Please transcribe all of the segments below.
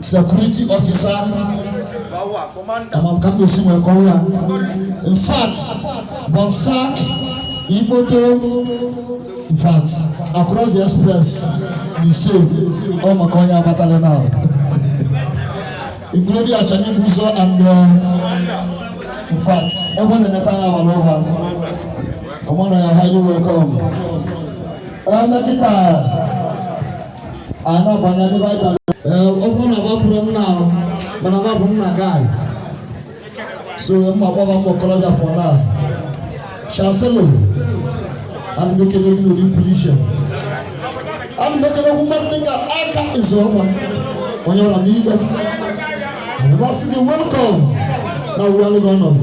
security officer. In fact, Bonsack, Iboto, in fact, across the express, he saved all Makonya battalion now. Including Achani Buzo and in fact, everyone in the town all over. Come on, you're highly welcome. I know Banyani Vital. Open about from now, but I'm not from that guy. So I'm about Mokoloja for now. Chancellor, I'm making a new police. I'm making a woman think I can't is over. When you're a leader, and the boss is welcome. Now we are going on.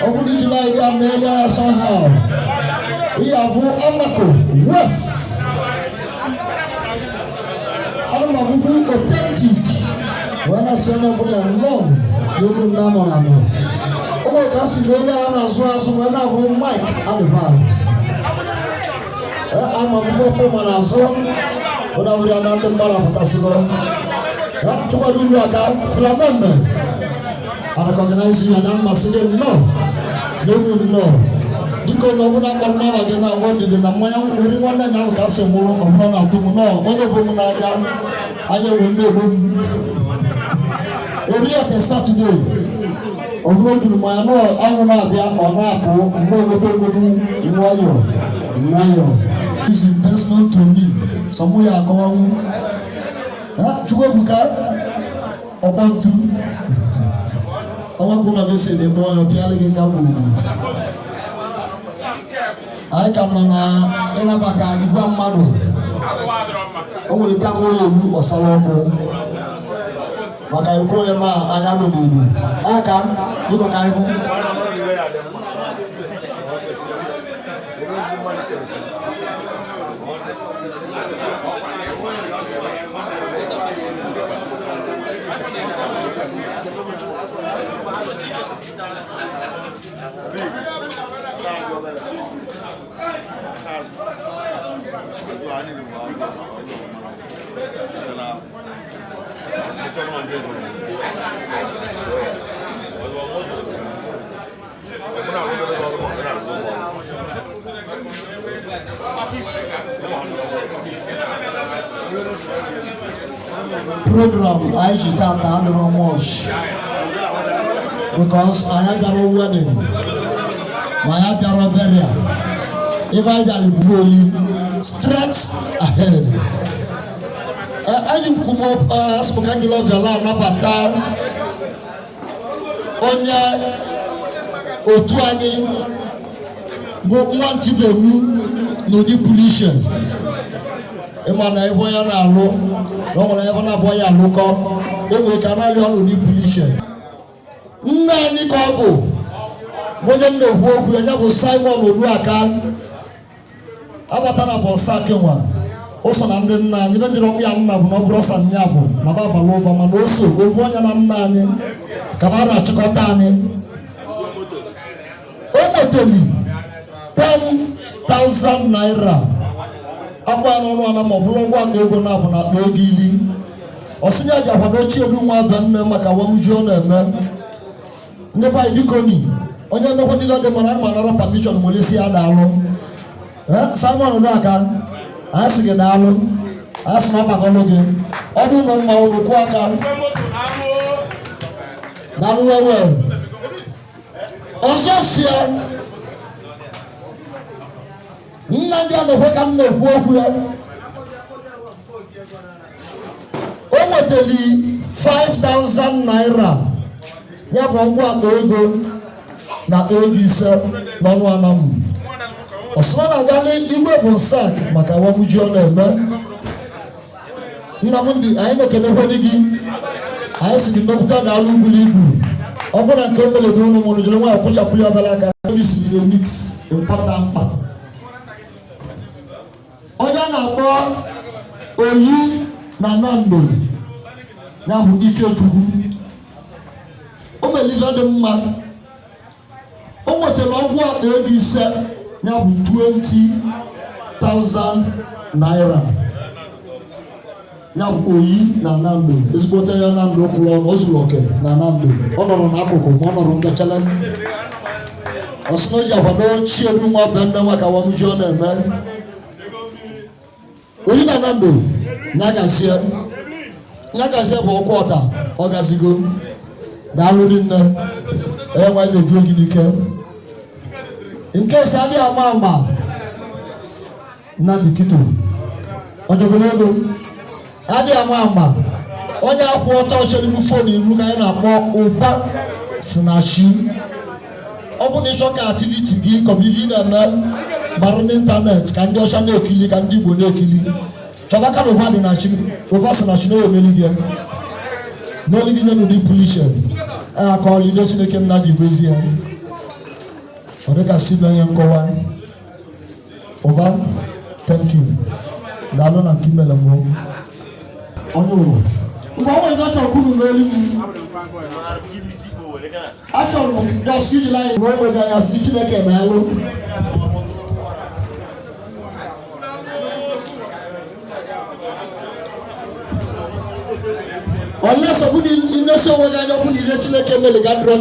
Open the July, Amelia somehow. We have Amako, West. I'm authentic. When I say no, you do not know. Oh, that's the way I was when I have Mike at the bar. I'm a good woman as well, but I will not the Malapassible. Not to what you are out, Flamembe. And I recognize you and I'm saying no. No. Because no one can again. I wanted in a man, everyone that now can say more of one or two more. One of them I will know. Every other Saturday, or no to my law, I will not be on Apple, and no Mayo. This is personal to me. Somewhere I come to go about to. I want to say the boy of Pialing Gabu. I come on in a baka, you want Mado. Only come over or Saloko. But I call him, I don't know. I can, you can. Program I should have done much because I have a wedding. I have a burial. If I really straight ahead. I come up as Mokangelo Jala Napata Onya Otuani want to be no depletion. Emana Evoya Nalo, Roman Evana Boya Luko, then we can have no depletion. Nani Kobo, when the work we have Simon Oduakan, Abatana Bonsakewa. Also, and then even the Roman have no bros and Yabu, Nababa Loba Manoso, Govonia Nani, Kamara Chokotani. Omoteli 10,000 naira. Abano no na mobulongwa ngego na bona begili. Osinya jafadochi odunwa banne maka wamujo na eme. Ndeba idikoni. Onye mekwo diga de manara permission molesi adalo. Simon Odaka asige dalo. Asna bagologe. Odu no ma onu ku aka. Dalu wewe. Ososia Nandi and the Wakan of Wokuya Omoteli 5,000 naira. Yabongwa Ogo na Ogisa Manuanam. Osana Gale Iwe Bonsack Makawamujo Neme Namundi, I know Kenefonigi. I see the doctor Dalu Bulibu. Open and come to the room on the Juma, push up your Balaka. This is the mix important part. Oya na bo oyi na nando na bu ike tugu o me live the man o mo te lo gwa e di se na bu 20,000 naira ya oyi na Nando ezigbote ya Nando kwụrụ ọnụ ozuloke na Nando ọ nọrọ n'akụkụ ma ọ nọrọ mbechele ọsịna ji akwado chiedu nwa be ndị nwa ka wamuji ọ na-eme oyi na Nando nyagazie bụ ọkwa ọta ọ gazigo daalụrị nne enwe na-eju ogi n'ike nke esi adị ama na Likito ọjọgologo adị ama onye akwụ ọtọ chere m fon iru ka anyị na-akpọ ụba sinachi ọ bụ na ịchọ ka activity gị kọmiti na-eme gbara n'ịntanetị ka ndị ọcha na-ekili ka ndị Igbo na-ekili chọba ka ụba dị na chi ụba sinachi na-emeli gị nye n'ụdị pụrụ iche ka ọlịje Chineke nna gị gozie ya ọ dịka si benye nkọwa ụba thank you daalụ na nke imele mbụ onye ụwa mgbe ọ nwere achọrọ kwuru n'elu m achọrọ m dọsụ ijila anyị na onwe anya si Chineke na alụ ole sọ bụ na imesi onwe gị anya ọbụ na ihe Chineke mere ga ndụrọ